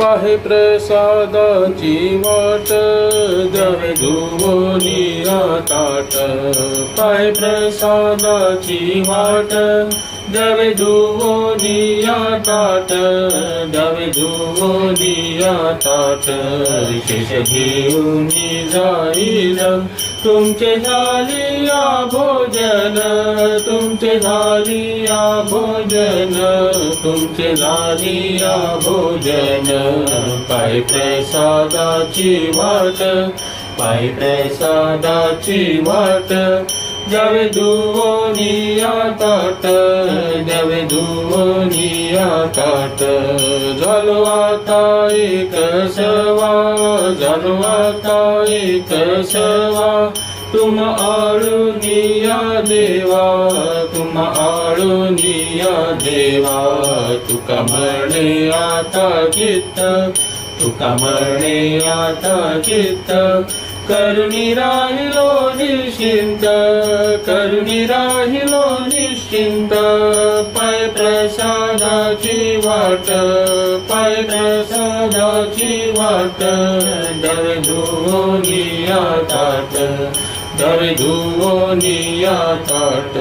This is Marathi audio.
पाहे प्रसादाची वाट द्यावे धुवोनिया ताट पाहे प्रसादाची वाट द्यावे धुवोनिया ताट द्यावे धुवोनिया ताट विशेष घेऊन जाईल तुमचे झालिया भोजन तुमचे झालिया भोजन तुमचे झालिया भोजन पाय प्रसादाची वाट पाय प्रसादाची वाट द्यावे धुवोनिया ताट द्यावे धुवोनिया ताट झालो आता एक सवा झालो आता एक सवा तुम आळुनिया देवा तुम आळुनिया देवा तुका म्हणे आता चित्त तुका म्हणे आता चित्त करुणी राहिलो निश्चिंत करुणी राहिलो निश्चिंत पाय प्रसादाची वाट पाय प्रसादाची वाट द्यावे धुवोनिया ताट द्यावे धुवोनिया ताट